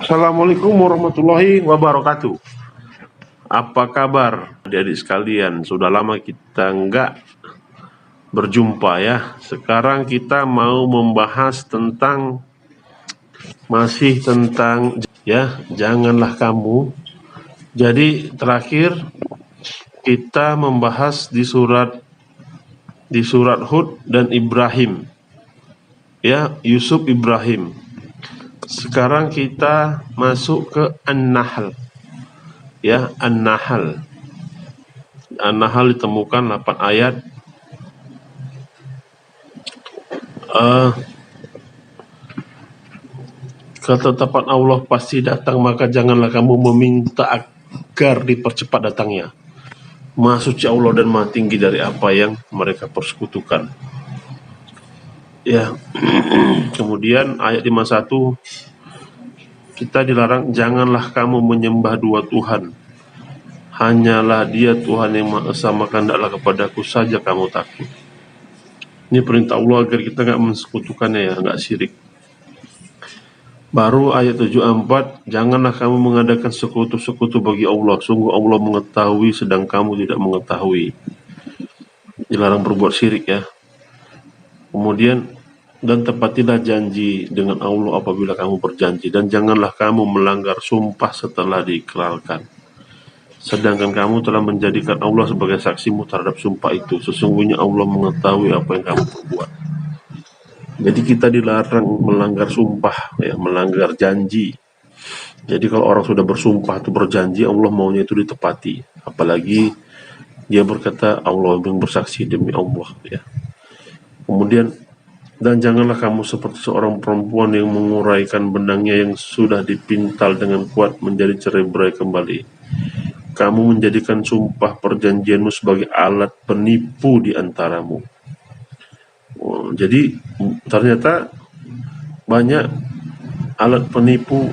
Assalamualaikum warahmatullahi wabarakatuh. Apa kabar adik-adik sekalian? Sudah lama kita nggak berjumpa ya. Sekarang kita mau membahas masih tentang ya, janganlah kamu. Jadi terakhir kita membahas di surat Hud dan Ibrahim. Ya, Yusuf Ibrahim. Sekarang kita masuk ke An-Nahl. Ya, An-Nahl. An-Nahl ditemukan 8 ayat. Ketetapan Allah pasti datang, maka janganlah kamu meminta agar dipercepat datangnya. Maha suci Allah dan maha tinggi dari apa yang mereka persekutukan. Ya. Kemudian ayat 51, kita dilarang, janganlah kamu menyembah dua Tuhan. Hanyalah Dia Tuhan yang Maha Esa, maka hendaklah kepadaku saja kamu takut. Ini perintah Allah agar kita nggak mensekutukannya ya, nggak syirik. Baru ayat 74, janganlah kamu mengadakan sekutu-sekutu bagi Allah. Sungguh Allah mengetahui sedang kamu tidak mengetahui. Dilarang berbuat syirik ya. Kemudian, dan tepatilah janji dengan Allah apabila kamu berjanji. Dan janganlah kamu melanggar sumpah setelah diikrarkan. Sedangkan kamu telah menjadikan Allah sebagai saksimu terhadap sumpah itu. Sesungguhnya Allah mengetahui apa yang kamu perbuat. Jadi kita dilarang melanggar sumpah, ya, melanggar janji. Jadi kalau orang sudah bersumpah atau berjanji, Allah maunya itu ditepati. Apalagi dia berkata, Allah yang bersaksi demi Allah. Ya. Kemudian, dan janganlah kamu seperti seorang perempuan yang menguraikan benangnya yang sudah dipintal dengan kuat menjadi cerai-berai kembali. Kamu menjadikan sumpah perjanjianmu sebagai alat penipu di antaramu. Jadi ternyata banyak alat penipu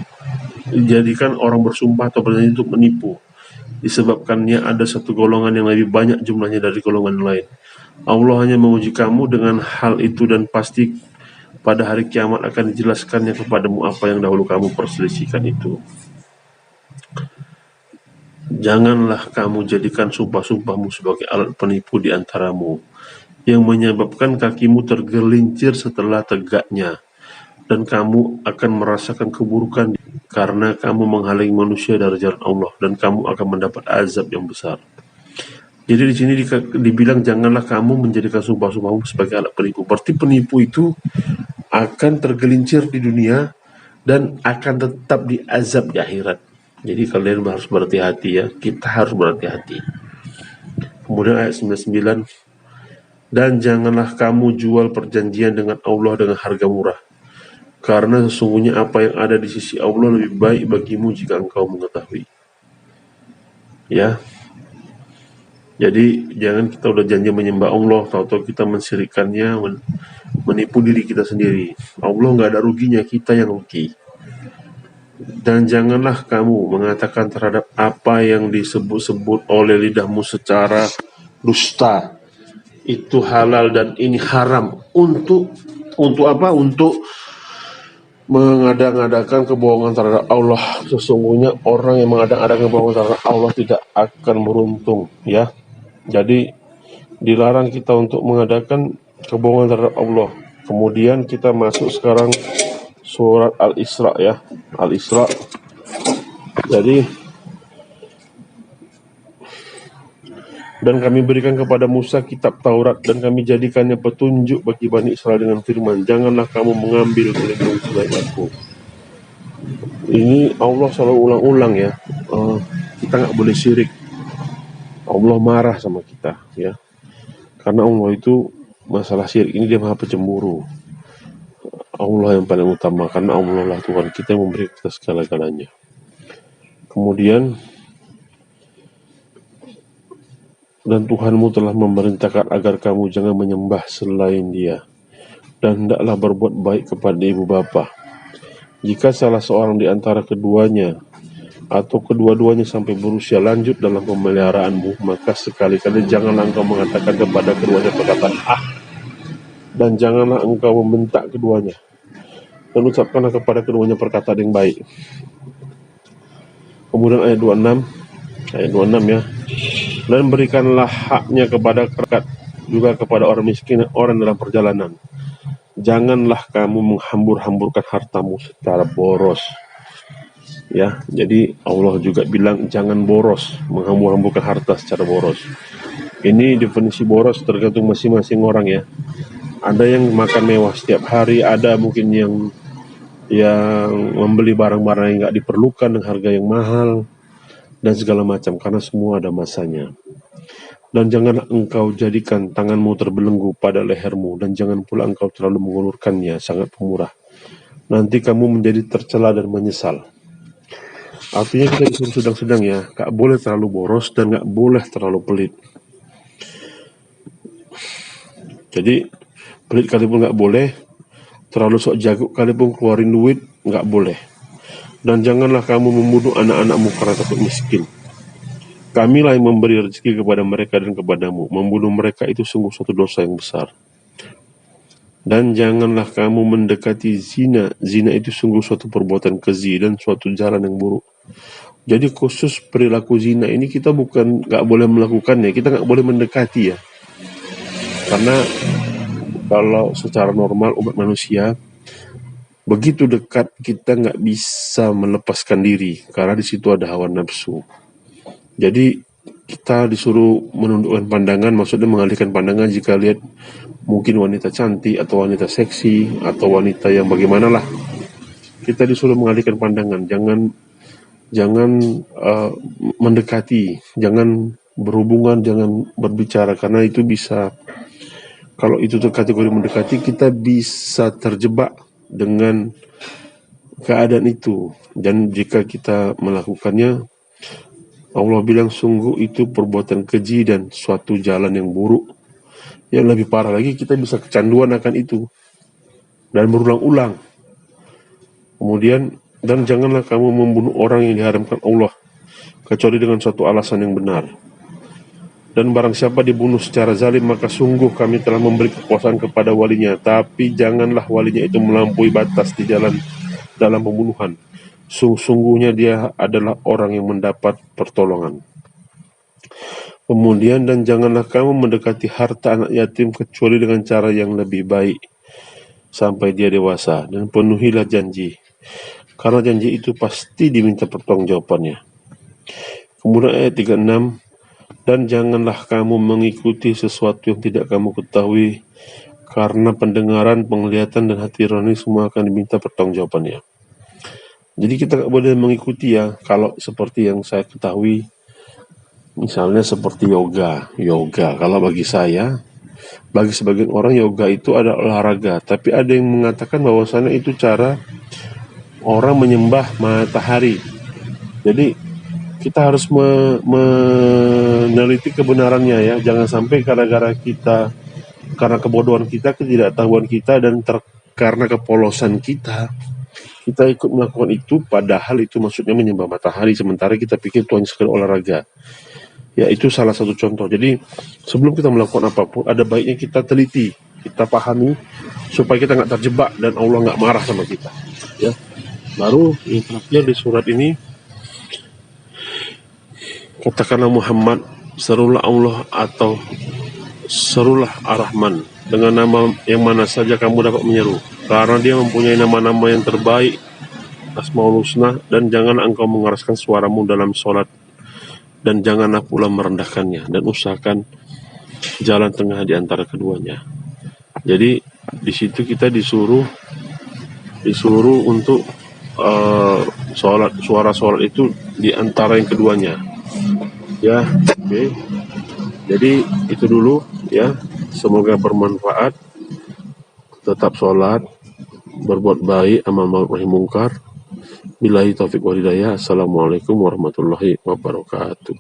dijadikan orang bersumpah atau berjanji untuk menipu. Disebabkannya ada satu golongan yang lebih banyak jumlahnya dari golongan lain. Allah hanya menguji kamu dengan hal itu dan pasti pada hari kiamat akan dijelaskannya kepadamu apa yang dahulu kamu perselisihkan itu. Janganlah kamu jadikan sumpah-sumpahmu sebagai alat penipu di antaramu yang menyebabkan kakimu tergelincir setelah tegaknya, dan kamu akan merasakan keburukan karena kamu menghalangi manusia dari jalan Allah, dan kamu akan mendapat azab yang besar. Jadi di sini dibilang janganlah kamu menjadikan sumpah-sumpahmu sebagai alat penipu. Berarti penipu itu akan tergelincir di dunia dan akan tetap diazab di akhirat. Jadi kalian harus berhati-hati ya, kita harus berhati-hati. Kemudian ayat 99, dan janganlah kamu jual perjanjian dengan Allah dengan harga murah, karena sesungguhnya apa yang ada di sisi Allah lebih baik bagimu jika engkau mengetahui. Ya. Jadi jangan kita udah janji menyembah Allah, tahu-tahu kita mensyirikkannya, menipu diri kita sendiri. Allah nggak ada ruginya, kita yang rugi. Dan janganlah kamu mengatakan terhadap apa yang disebut-sebut oleh lidahmu secara dusta. Itu halal dan ini haram. Untuk apa? Untuk mengada-ngadakan kebohongan terhadap Allah. Sesungguhnya orang yang mengada-ngadakan kebohongan terhadap Allah tidak akan beruntung, ya. Jadi dilarang kita untuk mengadakan kebohongan terhadap Allah. Kemudian kita masuk sekarang surat Al-Isra ya. Al-Isra. Jadi, dan kami berikan kepada Musa kitab Taurat dan kami jadikannya petunjuk bagi Bani Israel dengan firman, janganlah kamu mengambil pelindung selain aku. Ini Allah selalu ulang-ulang ya. Kita nggak boleh syirik. Allah marah sama kita ya. Karena Allah itu masalah syirik ini dia maha pencemburu. Allah yang paling utama karena Allah lah Tuhan kita yang memberi kita segala-galanya. Kemudian, dan Tuhanmu telah memerintahkan agar kamu jangan menyembah selain Dia, dan hendaklah berbuat baik kepada ibu bapa. Jika salah seorang di antara keduanya atau kedua-duanya sampai berusia lanjut dalam pemeliharaanmu, maka sekali-kali janganlah engkau mengatakan kepada keduanya perkataan dan janganlah engkau membentak keduanya. dan ucapkanlah kepada keduanya perkataan yang baik. Kemudian ayat 26 ya. Dan berikanlah haknya kepada kerabat, juga kepada orang miskin, orang dalam perjalanan. Janganlah kamu menghambur-hamburkan hartamu secara boros. Ya, jadi Allah juga bilang jangan boros, menghambur-hamburkan harta secara boros. Ini definisi boros tergantung masing-masing orang ya. Ada yang makan mewah setiap hari, ada mungkin yang membeli barang-barang yang nggak diperlukan dengan harga yang mahal dan segala macam, karena semua ada masanya. Dan janganlah engkau jadikan tanganmu terbelenggu pada lehermu, dan jangan pula engkau terlalu mengulurkannya sangat pemurah. Nanti kamu menjadi tercela dan menyesal. Artinya kita disuruh sedang-sedang ya, gak boleh terlalu boros dan gak boleh terlalu pelit. Jadi pelit kalipun gak boleh, terlalu sok jago kalipun keluarin duit gak boleh. Dan janganlah kamu membunuh anak-anakmu karena takut miskin. Kamilah yang memberi rezeki kepada mereka dan kepadamu. Membunuh mereka itu sungguh suatu dosa yang besar. Dan janganlah kamu mendekati zina. Zina itu sungguh suatu perbuatan keji dan suatu jalan yang buruk. Jadi khusus perilaku zina ini kita bukan gak boleh melakukannya, kita gak boleh mendekati ya. Karena kalau secara normal umat manusia, begitu dekat kita nggak bisa melepaskan diri karena di situ ada hawa nafsu. Jadi kita disuruh menundukkan pandangan, maksudnya mengalihkan pandangan jika lihat mungkin wanita cantik atau wanita seksi atau wanita yang bagaimanalah. Kita disuruh mengalihkan pandangan, jangan mendekati, jangan berhubungan, jangan berbicara, karena itu bisa, kalau itu kategori mendekati, kita bisa terjebak dengan keadaan itu. Dan jika kita melakukannya, Allah bilang sungguh itu perbuatan keji dan suatu jalan yang buruk. Yang lebih parah lagi, kita bisa kecanduan akan itu dan berulang-ulang. Kemudian, dan janganlah kamu membunuh orang yang diharamkan Allah kecuali dengan suatu alasan yang benar. Dan barang siapa dibunuh secara zalim, maka sungguh kami telah memberi kekuasaan kepada walinya. Tapi janganlah walinya itu melampaui batas di dalam pembunuhan. Sungguhnya dia adalah orang yang mendapat pertolongan. Kemudian, dan janganlah kamu mendekati harta anak yatim kecuali dengan cara yang lebih baik sampai dia dewasa. Dan penuhilah janji, karena janji itu pasti diminta pertanggungjawabannya. Kemudian ayat 36, dan janganlah kamu mengikuti sesuatu yang tidak kamu ketahui, karena pendengaran, penglihatan, dan hati nurani semua akan diminta pertanggungjawabannya. Jadi kita tidak boleh mengikuti ya, kalau seperti yang saya ketahui, misalnya seperti yoga. Kalau bagi saya, bagi sebagian orang yoga itu ada olahraga, tapi ada yang mengatakan bahwasannya itu cara orang menyembah matahari. Jadi kita harus meneliti kebenarannya ya. Jangan sampai karena kebodohan kita, ketidaktahuan kita, dan karena kepolosan kita ikut melakukan itu, padahal itu maksudnya menyembah matahari, sementara kita pikir itu hanya sekedar olahraga. Ya, itu salah satu contoh. Jadi sebelum kita melakukan apapun, ada baiknya kita teliti, kita pahami, supaya kita nggak terjebak dan Allah nggak marah sama kita. Ya. Baru yang terakhir di surat ini, katakanlah Muhammad, serulah Allah atau serulah Ar-Rahman dengan nama yang mana saja kamu dapat menyeru, karena dia mempunyai nama-nama yang terbaik, Asmaul Husna. Dan janganlah engkau mengeraskan suaramu dalam sholat, dan janganlah pula merendahkannya, dan usahakan jalan tengah di antara keduanya. Jadi di situ kita disuruh untuk suara sholat itu di antara yang keduanya. Ya, oke. Jadi itu dulu ya. Semoga bermanfaat. Tetap sholat, berbuat baik, amal ma'ruf nahi mungkar. Billahi taufiq wal hidayah. Assalamualaikum warahmatullahi wabarakatuh.